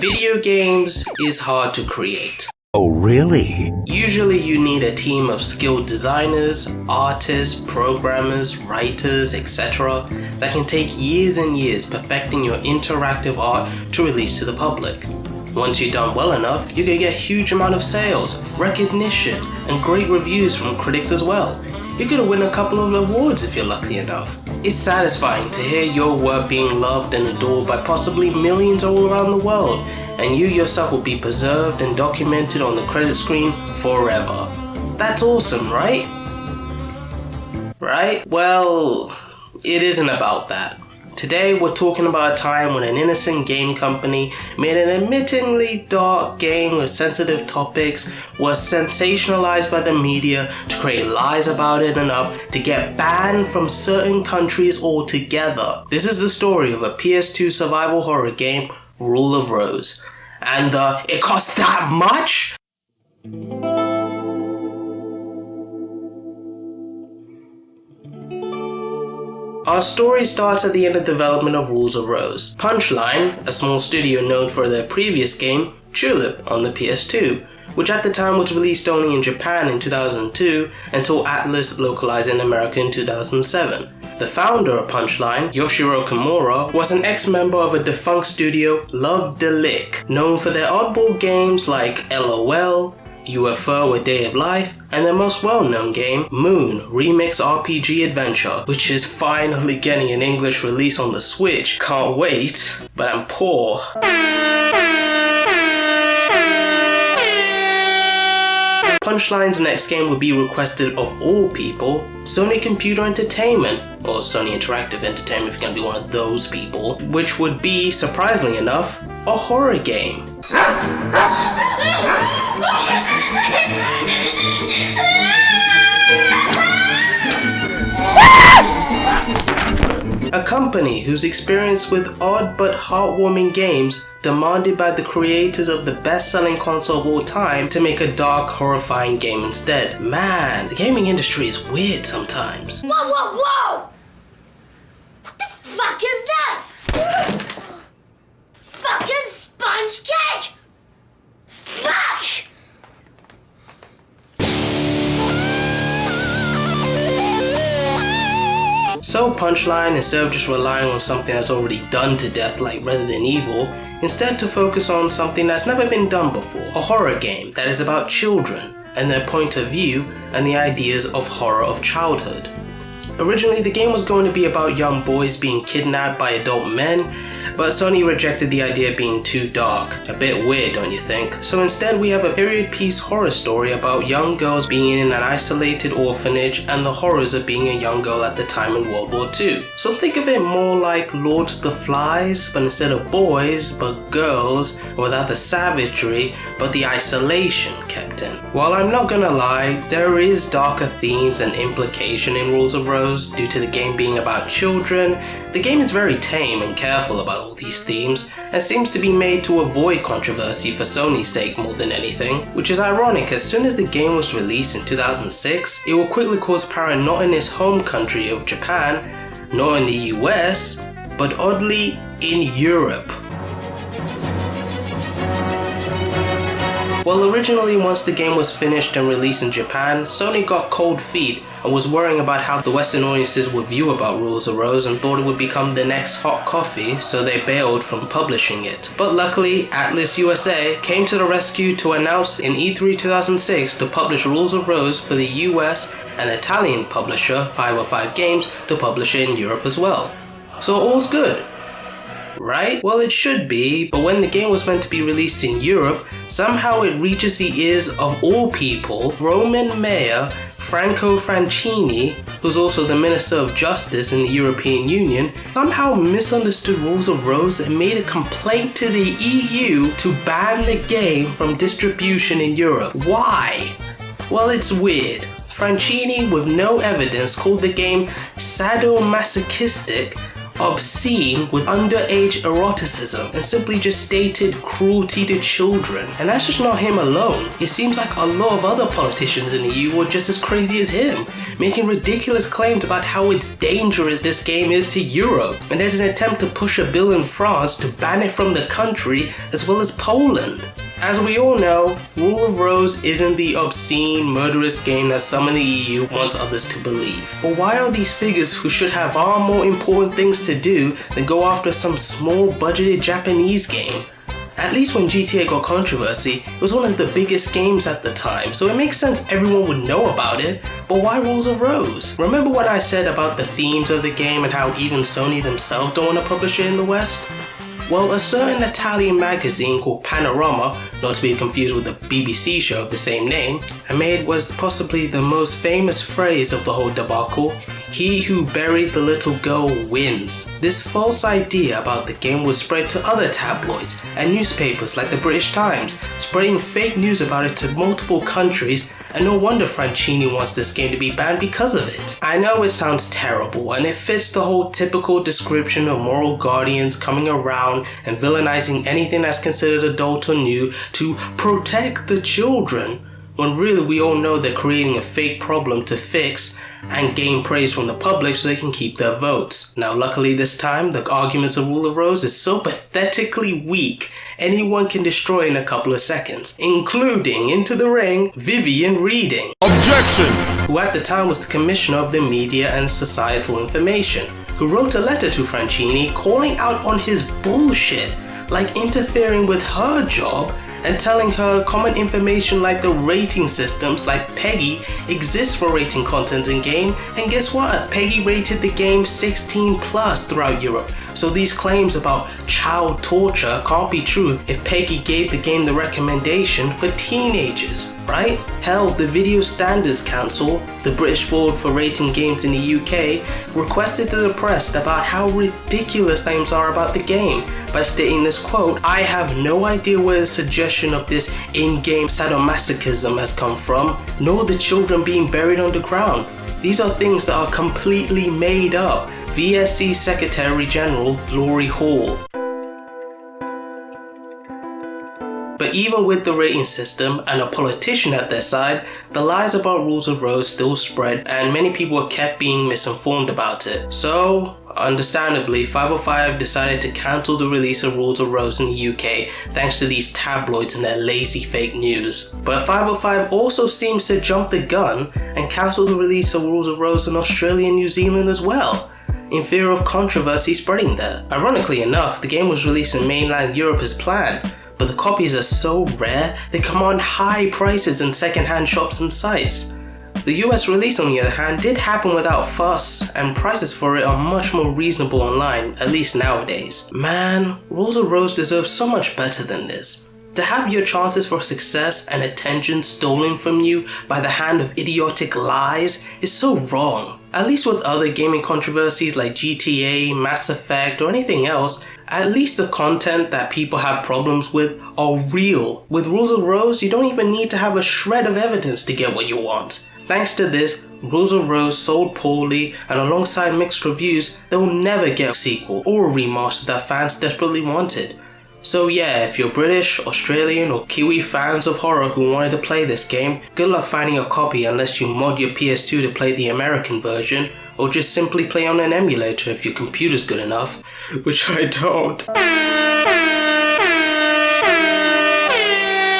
Video games is hard to create. Oh, really? Usually you need a team of skilled designers, artists, programmers, writers, etc. that can take years and years perfecting your interactive art to release to the public. Once you're done well enough, you can get a huge amount of sales, recognition, and great reviews from critics as well. You could win a couple of awards if you're lucky enough. It's satisfying to hear your work being loved and adored by possibly millions all around the world, and you yourself will be preserved and documented on the credit screen forever. That's awesome, right? Right? Well, it isn't about that. Today we're talking about a time when an innocent game company made an admittingly dark game with sensitive topics, was sensationalized by the media to create lies about it enough to get banned from certain countries altogether. This is the story of a PS2 survival horror game, Rule of Rose. And it costs that much? Our story starts at the end of development of Rules of Rose. Punchline, a small studio known for their previous game, Tulip, on the PS2, which at the time was released only in Japan in 2002 until Atlus localized in America in 2007. The founder of Punchline, Yoshiro Kimura, was an ex-member of a defunct studio, Love-de-Lic, known for their oddball games like LOL, UFO A Day of Life, and their most well-known game, Moon Remix RPG Adventure, which is finally getting an English release on the Switch. Can't wait, but I'm poor. Punchline's next game would be requested of all people, Sony Computer Entertainment, or Sony Interactive Entertainment if you're gonna be one of those people, which would be, surprisingly enough, a horror game. A company whose experience with odd but heartwarming games demanded by the creators of the best-selling console of all time to make a dark, horrifying game instead. Man, the gaming industry is weird sometimes. Whoa, whoa, whoa! What the fuck is this? Fucking sponge cake? Fuck! So Punchline, instead of just relying on something that's already done to death like Resident Evil, instead to focus on something that's never been done before, a horror game that is about children and their point of view and the ideas of horror of childhood. Originally, the game was going to be about young boys being kidnapped by adult men, but Sony rejected the idea being too dark. A bit weird, don't you think? So instead we have a period piece horror story about young girls being in an isolated orphanage and the horrors of being a young girl at the time in World War II. So think of it more like Lord of the Flies, but instead of boys, but girls, without the savagery, but the isolation kept in. While I'm not gonna lie, there is darker themes and implication in Rules of Rose due to the game being about children. The game is very tame and careful about all these themes, and seems to be made to avoid controversy for Sony's sake more than anything, which is ironic. As soon as the game was released in 2006, it will quickly cause paranoia not in its home country of Japan, nor in the US, but oddly in Europe. Well, originally once the game was finished and released in Japan, Sony got cold feet and was worrying about how the Western audiences would view about Rules of Rose and thought it would become the next hot coffee, so they bailed from publishing it. But luckily, Atlus USA came to the rescue to announce in E3 2006 to publish Rules of Rose for the US and Italian publisher 505 Games to publish it in Europe as well. So all's good. Right? Well, it should be, but when the game was meant to be released in Europe, somehow it reaches the ears of all people, Roman Mayor Franco Francini, who's also the Minister of Justice in the European Union, somehow misunderstood Rules of Rose and made a complaint to the EU to ban the game from distribution in Europe. Why? Well, it's weird. Francini, with no evidence, called the game sadomasochistic, obscene with underage eroticism and simply just stated cruelty to children. And that's just not him alone. It seems like a lot of other politicians in the EU were just as crazy as him, making ridiculous claims about how it's dangerous this game is to Europe. And there's an attempt to push a bill in France to ban it from the country as well as Poland. As we all know, Rule of Rose isn't the obscene, murderous game that some in the EU wants others to believe. But why are these figures who should have far more important things to do than go after some small budgeted Japanese game? At least when GTA got controversy, it was one of the biggest games at the time, so it makes sense everyone would know about it, but why Rules of Rose? Remember what I said about the themes of the game and how even Sony themselves don't want to publish it in the West? Well, a certain Italian magazine called Panorama, not to be confused with the BBC show of the same name, made was possibly the most famous phrase of the whole debacle: "He who buried the little girl wins." This false idea about the game was spread to other tabloids and newspapers like the British Times, spreading fake news about it to multiple countries, and no wonder Franchini wants this game to be banned because of it. I know it sounds terrible, and it fits the whole typical description of moral guardians coming around and villainizing anything that's considered adult or new to protect the children, when really we all know they're creating a fake problem to fix and gain praise from the public so they can keep their votes. Now luckily this time, the arguments of Rule of Rose is so pathetically weak, anyone can destroy in a couple of seconds, including, into the ring, Vivian Reading. Objection! Who at the time was the Commissioner of the Media and Societal Information, who wrote a letter to Franchini calling out on his bullshit, like interfering with her job and telling her common information like the rating systems like PEGI exists for rating content in game, and guess what? PEGI rated the game 16 plus throughout Europe. So these claims about child torture can't be true if PEGI gave the game the recommendation for teenagers, right? Hell, the Video Standards Council, the British board for rating games in the UK, requested to the press about how ridiculous claims are about the game by stating this quote: "I have no idea where the suggestion of this in-game sadomasochism has come from, nor the children being buried underground. These are things that are completely made up." VSC Secretary General Laurie Hall. But even with the rating system and a politician at their side, the lies about Rules of Rose still spread and many people were kept being misinformed about it. So, understandably, 505 decided to cancel the release of Rules of Rose in the UK thanks to these tabloids and their lazy fake news. But 505 also seems to jump the gun and cancel the release of Rules of Rose in Australia and New Zealand as well, in fear of controversy spreading there. Ironically enough, the game was released in mainland Europe as planned, but the copies are so rare they command high prices in second-hand shops and sites. The US release, on the other hand, did happen without fuss, and prices for it are much more reasonable online, at least nowadays. Man, Rules of Rose deserves so much better than this. To have your chances for success and attention stolen from you by the hand of idiotic lies is so wrong. At least with other gaming controversies like GTA, Mass Effect, or anything else, at least the content that people have problems with are real. With Rules of Rose, you don't even need to have a shred of evidence to get what you want. Thanks to this, Rules of Rose sold poorly, and alongside mixed reviews, they'll never get a sequel or a remaster that fans desperately wanted. So yeah, if you're British, Australian, or Kiwi fans of horror who wanted to play this game, good luck finding a copy unless you mod your PS2 to play the American version, or just simply play on an emulator if your computer's good enough, which I don't.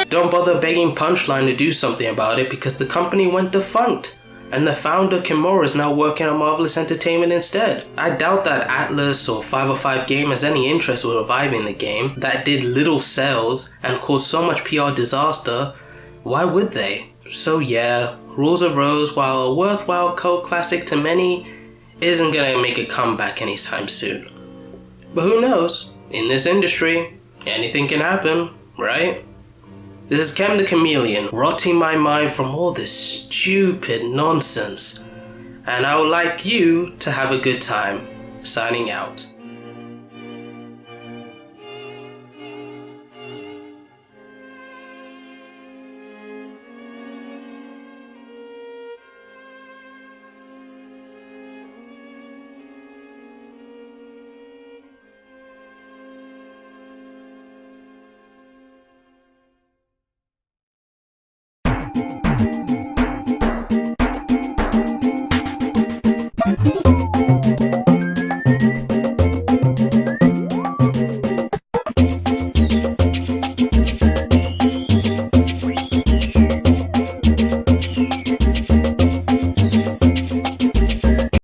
Don't bother begging Punchline to do something about it because the company went defunct, and the founder Kimura is now working at Marvelous Entertainment instead. I doubt that Atlas or 505 Game has any interest in reviving the game that did little sales and caused so much PR disaster. Why would they? So yeah, Rules of Rose, while a worthwhile cult classic to many, isn't gonna make a comeback anytime soon. But who knows? In this industry, anything can happen, right? This is Kem the Chameleon, rotting my mind from all this stupid nonsense. And I would like you to have a good time. Signing out.